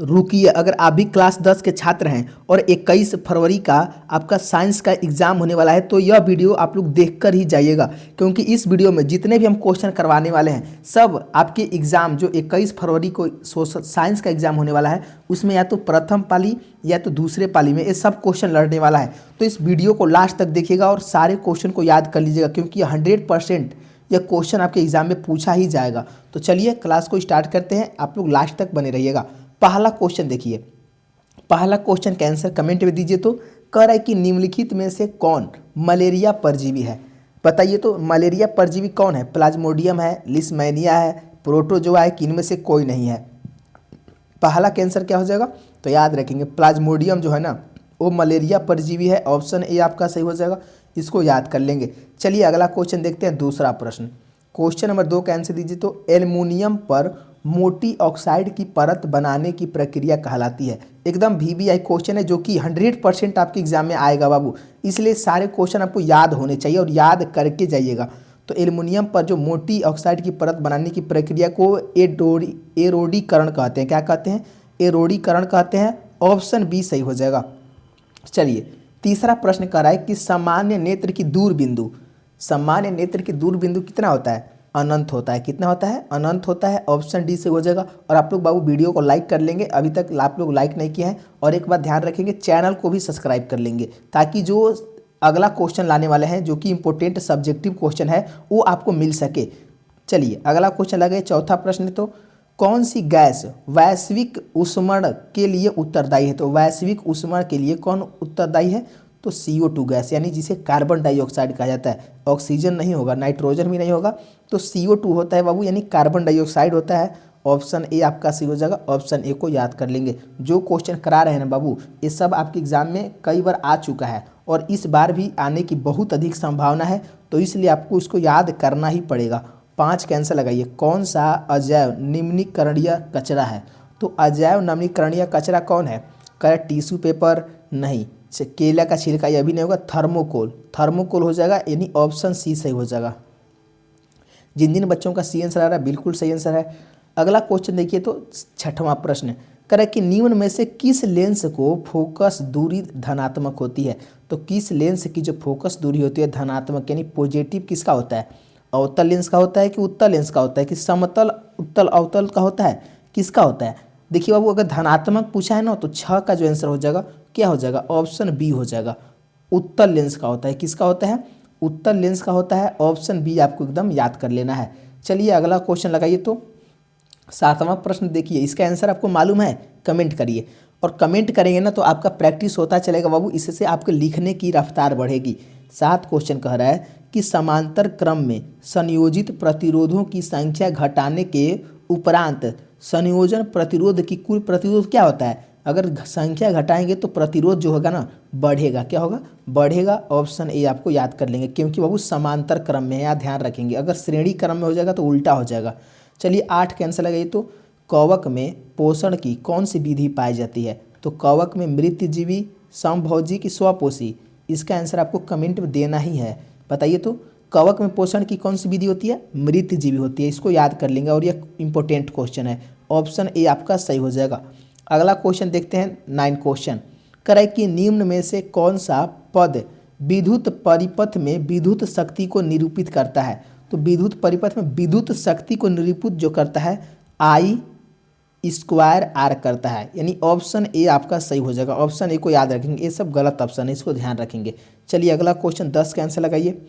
रुकिए, अगर आप भी क्लास 10 के छात्र हैं और 21 फरवरी का आपका साइंस का एग्जाम होने वाला है तो यह वीडियो आप लोग देखकर ही जाइएगा, क्योंकि इस वीडियो में जितने भी हम क्वेश्चन करवाने वाले हैं सब आपके एग्जाम जो 21 फरवरी को सोशल साइंस का एग्जाम होने वाला है उसमें या तो प्रथम पाली या तो दूसरे पाली में ये सब क्वेश्चन लड़ने वाला है। तो इस वीडियो को लास्ट तक देखिएगा और सारे क्वेश्चन को याद कर लीजिएगा, क्योंकि 100% यह क्वेश्चन आपके एग्जाम में पूछा ही जाएगा। तो चलिए क्लास को स्टार्ट करते हैं, आप लोग लास्ट तक बने रहिएगा। पहला क्वेश्चन देखिए, पहला क्वेश्चन का आंसर कमेंट में दीजिए। तो कह रहा है कि निम्नलिखित में से कौन मलेरिया परजीवी है, बताइए। तो मलेरिया परजीवी कौन है? प्लाज्मोडियम है, लिस्मैनिया है, प्रोटोजोआ है, कि इनमें से कोई नहीं है? पहला कैंसर क्या हो जाएगा? तो याद रखेंगे प्लाज्मोडियम जो है ना वो मलेरिया परजीवी है, ऑप्शन ए आपका सही हो जाएगा, इसको याद कर लेंगे। चलिए अगला क्वेश्चन देखते हैं, दूसरा प्रश्न। क्वेश्चन नंबर 2 का आंसर दीजिए। तो एल्युमिनियम पर मोटी ऑक्साइड की परत बनाने की प्रक्रिया कहलाती है। एकदम वीवीआई क्वेश्चन है जो कि 100% आपके एग्जाम में आएगा बाबू, इसलिए सारे क्वेश्चन आपको याद होने चाहिए और याद करके जाइएगा। तो एल्युमिनियम पर जो मोटी ऑक्साइड की परत बनाने की प्रक्रिया को एरोडीकरण कहते हैं। क्या कहते हैं? एरोडीकरण कहते हैं, ऑप्शन बी सही हो जाएगा। चलिए तीसरा प्रश्न कर रहा है कि सामान्य नेत्र की दूरबिंदु, सामान्य नेत्र की दूरबिंदु कितना होता है? अनंत होता है। कितना होता है? अनंत होता है, ऑप्शन डी से हो जाएगा। और आप लोग बाबू वीडियो को लाइक कर लेंगे, अभी तक आप लोग लाइक नहीं किए हैं। और एक बात ध्यान रखेंगे, चैनल को भी सब्सक्राइब कर लेंगे, ताकि जो अगला क्वेश्चन लाने वाले हैं जो कि इंपॉर्टेंट सब्जेक्टिव क्वेश्चन है वो आपको मिल सके। चलिए अगला क्वेश्चन लगे, चौथा प्रश्न। तो कौन सी गैस वैश्विक ऊष्मण के लिए उत्तरदायी है? तो वैश्विक ऊष्मण के लिए कौन उत्तरदायी है? तो CO2 गैस, यानी जिसे कार्बन डाइऑक्साइड कहा जाता है। ऑक्सीजन नहीं होगा, नाइट्रोजन भी नहीं होगा, तो CO2 होता है बाबू, यानी कार्बन डाइऑक्साइड होता है। ऑप्शन ए आपका सही हो जाएगा, ऑप्शन ए को याद कर लेंगे। जो क्वेश्चन करा रहे हैं ना बाबू ये सब आपके एग्जाम में कई बार आ चुका है और इस बार भी आने की बहुत अधिक संभावना है, तो इसलिए आपको इसको याद करना ही पड़ेगा। 5 कैंसर लगाइए। कौन सा अजैव निम्नीकरणीय कचरा है? तो अजैव नवीनीकरणीय कचरा कौन है? कह टिश्यू पेपर नहीं, केला का छिलका यह भी नहीं होगा, थर्मोकोल, थर्मोकोल हो जाएगा, यानी ऑप्शन सी सही हो जाएगा। जिन जिन बच्चों का सी आंसर आ रहा है बिल्कुल सही आंसर है। अगला क्वेश्चन देखिए, तो छठवां प्रश्न कह रहा है कि निम्न में से किस लेंस को फोकस दूरी धनात्मक होती है? तो किस लेंस की जो फोकस दूरी होती है धनात्मक, यानी पॉजिटिव किसका होता है? अवतल लेंस का होता है कि उत्तल लेंस का होता है कि समतल उत्तल अवतल का होता है, किसका होता है? देखिए बाबू अगर धनात्मक पूछा है ना तो 6 का जो आंसर हो जाएगा क्या हो जाएगा? ऑप्शन बी हो जाएगा, उत्तल लेंस का होता है। किसका होता है? उत्तल लेंस का होता है, ऑप्शन बी आपको एकदम याद कर लेना है। चलिए अगला क्वेश्चन लगाइए। तो 7वां प्रश्न देखिए, इसका आंसर आपको मालूम है? कमेंट करिए, और कमेंट करेंगे ना तो आपका प्रैक्टिस होता चलेगा बाबू, इससे आपके लिखने की रफ्तार बढ़ेगी। 7 क्वेश्चन कह रहा है कि समांतर क्रम में संयोजित प्रतिरोधों की संख्या घटाने के उपरांत संयोजन प्रतिरोध की कुल प्रतिरोध क्या होता है? अगर संख्या घटाएंगे तो प्रतिरोध जो होगा ना बढ़ेगा। क्या होगा? बढ़ेगा। ऑप्शन ए आपको याद कर लेंगे, क्योंकि बाबू समांतर क्रम में है, यहाँ ध्यान रखेंगे। अगर श्रेणी क्रम में हो जाएगा तो उल्टा हो जाएगा। चलिए 8 कैंसर लगाइए। तो कवक में पोषण की कौन सी विधि पाई जाती है? तो कवक में मृतजीवी, समभोजी की स्वपोषी? इसका आंसर आपको कमेंट में देना ही है, बताइए। तो कवक में पोषण की कौन सी विधि होती है? मृतजीवी होती है, इसको याद कर लेंगे और यह इंपॉर्टेंट क्वेश्चन है, ऑप्शन ए आपका सही हो जाएगा। अगला क्वेश्चन देखते हैं, 9 क्वेश्चन करे कि निम्न में से कौन सा पद विद्युत परिपथ में विद्युत शक्ति को निरूपित करता है? तो विद्युत परिपथ में विद्युत शक्ति को निरूपित जो करता है I स्क्वायर आर करता है, यानी ऑप्शन ए आपका सही हो जाएगा। ऑप्शन ए को याद रखेंगे, ये सब गलत ऑप्शन है, इसको ध्यान रखेंगे। चलिए अगला क्वेश्चन 10 का आंसर लगाइए।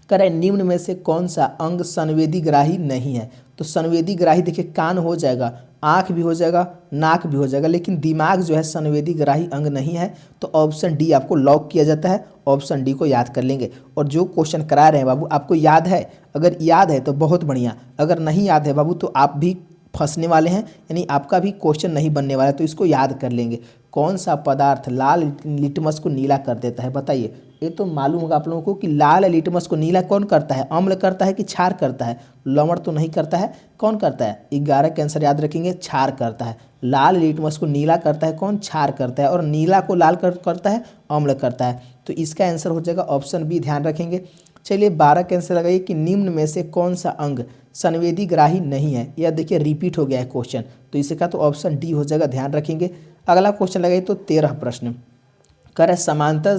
करें निम्न में से कौन सा अंग संवेदी ग्राही नहीं है? तो संवेदी ग्राही देखिए कान हो जाएगा, आँख भी हो जाएगा, नाक भी हो जाएगा, लेकिन दिमाग जो है संवेदी ग्राही अंग नहीं है, तो ऑप्शन डी आपको लॉक किया जाता है। ऑप्शन डी को याद कर लेंगे। और जो क्वेश्चन करा रहे हैं बाबू आपको याद है? अगर याद है तो बहुत बढ़िया, अगर नहीं याद है बाबू तो आप भी फंसने वाले हैं, यानी आपका भी क्वेश्चन नहीं बनने वाला है, तो इसको याद कर लेंगे। कौन सा पदार्थ लाल लिटमस को नीला कर देता है? बताइए। ये तो मालूम होगा आप लोगों को कि लाल लिटमस को नीला कौन करता है? अम्ल करता है कि क्षार करता है? लवण तो नहीं करता है, कौन करता है? 11 का आंसर याद रखेंगे, क्षार करता है। लाल लिटमस को नीला करता है कौन? क्षार करता है। और नीला को लाल करता है? अम्ल करता है। तो इसका आंसर हो जाएगा ऑप्शन बी, ध्यान रखेंगे। चलिए 12 का आंसर लगाइए कि निम्न में से कौन सा अंग संवेदी ग्राही नहीं है। यह देखिए रिपीट हो गया है क्वेश्चन, तो इसका तो ऑप्शन डी हो जाएगा, ध्यान रखेंगे। अगला क्वेश्चन लगाइए तो 13 प्रश्न कर है समांतर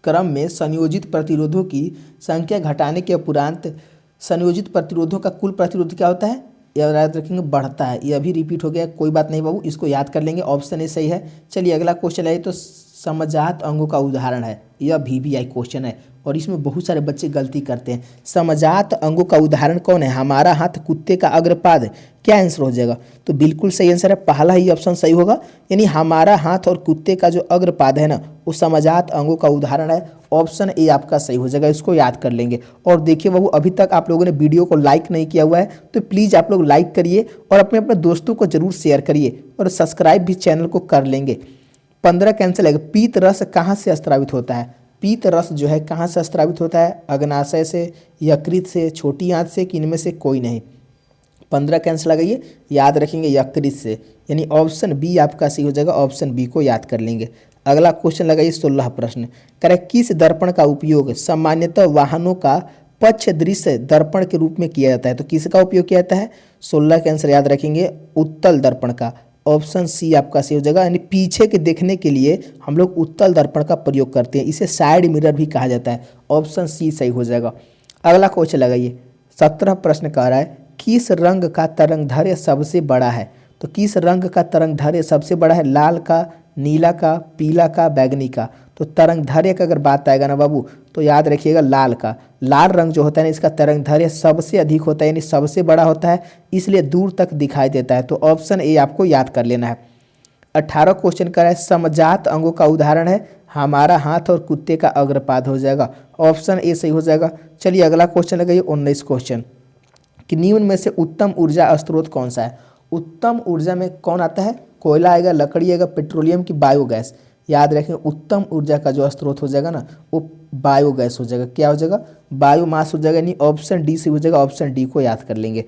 क्रम में संयोजित प्रतिरोधों की संख्या घटाने के उपरांत संयोजित प्रतिरोधों का कुल प्रतिरोध क्या होता है, यह याद रखेंगे बढ़ता है। यह भी रिपीट हो गया, कोई बात नहीं बाबू, इसको याद कर लेंगे, ऑप्शन ए सही है। चलिए अगला क्वेश्चन है तो समजात अंगों का उदाहरण है, यह VVI क्वेश्चन है और इसमें बहुत सारे बच्चे गलती करते हैं। समजात अंगों का उदाहरण कौन है, हमारा हाथ, कुत्ते का अग्रपाद, क्या आंसर हो जाएगा, तो बिल्कुल सही आंसर है, पहला ही ऑप्शन सही होगा, यानी हमारा हाथ और कुत्ते का जो अग्रपाद है ना वो समजात अंगों का उदाहरण है। ऑप्शन ए आपका सही हो जाएगा, इसको याद कर लेंगे। और देखिए बाबू अभी तक आप लोगों ने वीडियो को लाइक नहीं किया हुआ है तो प्लीज़ आप लोग लाइक करिए और अपने अपने दोस्तों को जरूर शेयर करिए और सब्सक्राइब भी चैनल को कर लेंगे। 15 कैंसिल है। पीत रस कहाँ से स्रावित होता है, पीत रस जो है कहाँ से स्रावित होता है, अग्नाशय से, यकृत से, छोटी आंत से, कि इनमें से कोई नहीं। 15 कैंसिल लगाइए, याद रखेंगे यकृत से, यानी ऑप्शन बी आपका सही हो जाएगा, ऑप्शन बी को याद कर लेंगे। अगला क्वेश्चन लगाइए 16 प्रश्न करे किस दर्पण का उपयोग सामान्यतः वाहनों का पक्ष दृश्य दर्पण के रूप में किया जाता है, तो किसका उपयोग किया जाता है, 16 का आंसर याद रखेंगे उत्तल दर्पण का, ऑप्शन सी आपका सही हो जाएगा। यानी पीछे के देखने के लिए हम लोग उत्तल दर्पण का प्रयोग करते हैं, इसे साइड मिरर भी कहा जाता है, ऑप्शन सी सही हो जाएगा। अगला क्वेश्चन लगाइए 17 प्रश्न कह रहा है किस रंग का तरंगदैर्घ्य सबसे बड़ा है, तो किस रंग का तरंगदैर्घ्य सबसे बड़ा है, लाल का, नीला का, पीला का, बैगनी का, तो तरंगदैर्घ्य का अगर बात आएगा ना बाबू तो याद रखिएगा लाल का, लाल रंग जो होता है ना इसका तरंगदैर्घ्य सबसे अधिक होता है, यानी सबसे बड़ा होता है, इसलिए दूर तक दिखाई देता है, तो ऑप्शन ए आपको याद कर लेना है। 18 क्वेश्चन का है समजात अंगों का उदाहरण है, हमारा हाथ और कुत्ते का अग्रपाद हो जाएगा, ऑप्शन ए सही हो जाएगा। चलिए अगला क्वेश्चन लगाइए 19 क्वेश्चन कि निम्न में से उत्तम ऊर्जा स्रोत कौन सा है, उत्तम ऊर्जा में कौन आता है, कोयला आएगा, लकड़ी आएगा, पेट्रोलियम की बायोगैस, याद रखें उत्तम ऊर्जा का जो स्रोत हो जाएगा ना वो बायोगैस हो जाएगा, क्या हो जाएगा, बायोमास हो जाएगा, यानी ऑप्शन डी से हो जाएगा, ऑप्शन डी को याद कर लेंगे।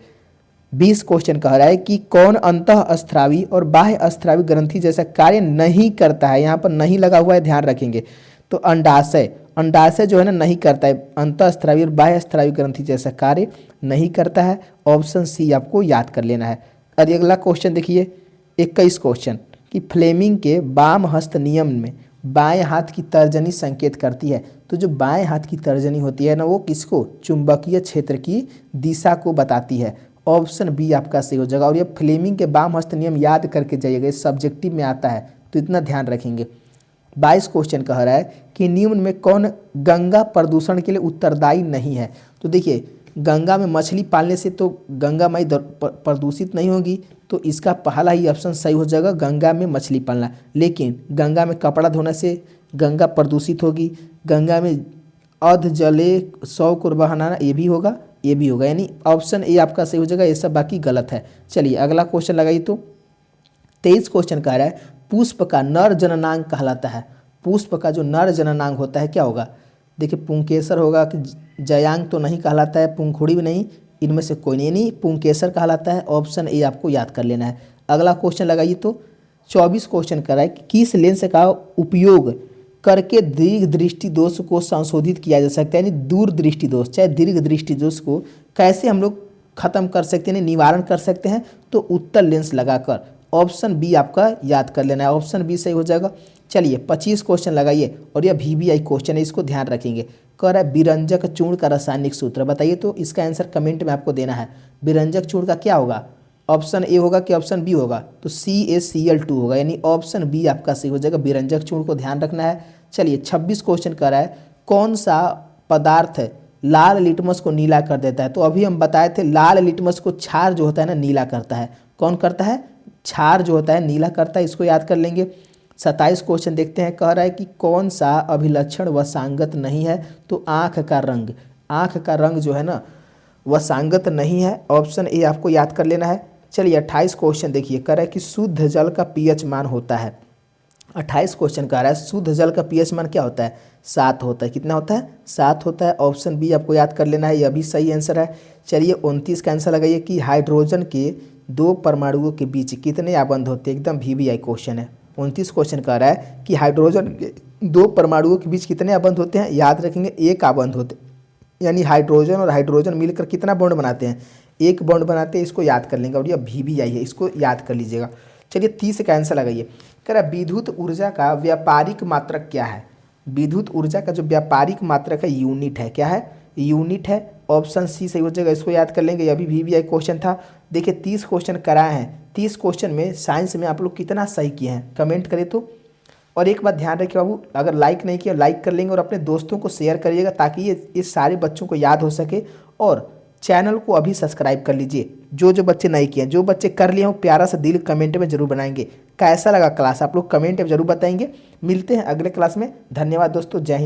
20 क्वेश्चन कह रहा है कि कौन अंतःस्रावी और बाह्य स्रावी ग्रंथि जैसा कार्य नहीं करता है, यहाँ पर नहीं लगा हुआ है, ध्यान रखेंगे, तो अंडाशय, अंडाशय जो है ना नहीं करता है, अंतःस्रावी और बाह्य स्रावी ग्रंथि जैसा कार्य नहीं करता है, ऑप्शन सी आपको याद कर लेना है। और अगला क्वेश्चन देखिए 21 क्वेश्चन कि फ्लेमिंग के वाम हस्त नियम में बाएं हाथ की तर्जनी संकेत करती है, तो जो बाएं हाथ की तर्जनी होती है ना वो किसको, चुंबकीय क्षेत्र की दिशा को बताती है, ऑप्शन बी आपका सही हो जाएगा। और ये फ्लेमिंग के वाम हस्त नियम याद करके जाइएगा, सब्जेक्टिव में आता है तो इतना ध्यान रखेंगे। 22 क्वेश्चन कह रहा है कि निम्न में कौन गंगा प्रदूषण के लिए उत्तरदायी नहीं है, तो देखिए गंगा में मछली पालने से तो गंगा माई प्रदूषित नहीं होगी, तो इसका पहला ही ऑप्शन सही हो जाएगा, गंगा में मछली पालना, लेकिन गंगा में कपड़ा धोने से गंगा प्रदूषित होगी, गंगा में अध जले 100 को बहाना ये भी होगा, ये भी होगा, यानी ऑप्शन ए आपका सही हो जाएगा, ये सब बाकी गलत है। चलिए अगला क्वेश्चन लगाइए तो 23 क्वेश्चन कह रहा है पुष्प का नर जननांग कहलाता है, पुष्प का जो नर जननांग होता है क्या होगा, देखिए पुंकेसर होगा कि जयांग तो नहीं कहलाता है, पुंखुड़ी भी नहीं, इनमें से कोई नहीं, पुंकेसर कहलाता है, ऑप्शन ए आपको याद कर लेना है। अगला क्वेश्चन लगाइए तो 24 क्वेश्चन कर रहा है कि किस लेंस का उपयोग करके दीर्घ दृष्टि दोष को संशोधित किया जा सकता है, यानी दूर दृष्टि दोष चाहे दीर्घ दृष्टि दोष को कैसे हम लोग खत्म कर सकते हैं, निवारण कर सकते हैं, तो उत्तल लेंस लगाकर, ऑप्शन बी आपका याद कर लेना है, ऑप्शन बी सही हो जाएगा। चलिए 25 क्वेश्चन लगाइए और यह VVI क्वेश्चन है, इसको ध्यान रखेंगे। कह रहा है विरंजक चूर्ण का रासायनिक सूत्र बताइए, तो इसका आंसर कमेंट में आपको देना है। विरंजक चूर्ण का क्या होगा, ऑप्शन ए होगा कि ऑप्शन बी होगा, तो CaCl2 होगा, यानी ऑप्शन बी आपका सही हो जाएगा, विरंजक चूर्ण को ध्यान रखना है। चलिए 26 क्वेश्चन कह रहा है कौन सा पदार्थ लाल लिटमस को नीला कर देता है, तो अभी हम बताए थे लाल लिटमस को क्षार जो होता है ना नीला करता है, कौन करता है, क्षार जो होता है नीला करता है, इसको याद कर लेंगे। 27 क्वेश्चन देखते हैं, कह रहा है कि कौन सा अभिलक्षण व सांगत नहीं है, तो आँख का रंग, आँख का रंग जो है ना वह सांगत नहीं है, ऑप्शन ए आपको याद कर लेना है। चलिए 28 क्वेश्चन देखिए, कह रहा है कि शुद्ध जल का pH मान होता है, 28 क्वेश्चन कह रहा है शुद्ध जल का pH मान क्या होता है, 7 होता है, कितना होता है, 7 होता है, ऑप्शन बी आपको याद कर लेना है, यह भी सही आंसर है। चलिए 29 का आंसर लगाइए कि हाइड्रोजन के 2 परमाणुओं के बीच कितने आबंध होते हैं, एकदम VVI क्वेश्चन है। 29 क्वेश्चन कह रहा है कि हाइड्रोजन के 2 परमाणुओं के बीच कितने आबंध होते हैं, याद रखेंगे 1 आबंध होते, यानी हाइड्रोजन और हाइड्रोजन मिलकर कितना बॉन्ड बनाते हैं, एक बॉन्ड बनाते हैं। इसको याद कर लेंगे। और ये VBI है, इसको याद कर लीजिएगा। चलिए 30 का आंसर लगाइए। कह रहा विद्युत ऊर्जा का व्यापारिक मात्रक क्या है। विद्युत ऊर्जा का जो व्यापारिक मात्रक है यूनिट है। क्या है, यूनिट है। ऑप्शन सी सही हो जाएगा। इसको याद कर लेंगे। अभी VBI क्वेश्चन था। देखिए 30 क्वेश्चन कराए हैं। 30 क्वेश्चन में साइंस में आप लोग कितना सही किए हैं कमेंट करें तो। और एक बात ध्यान रखिए बाबू, अगर लाइक नहीं किया लाइक कर लेंगे और अपने दोस्तों को शेयर करिएगा ताकि ये सारे बच्चों को याद हो सके। और चैनल को अभी सब्सक्राइब कर लीजिए जो बच्चे नहीं किए हैं। जो बच्चे कर लिए हैं वो प्यारा सा दिल कमेंट में जरूर बनाएंगे। कैसा लगा क्लास आप लोग कमेंट में जरूर बताएंगे। मिलते हैं अगले क्लास में। धन्यवाद दोस्तों, जय हिंद।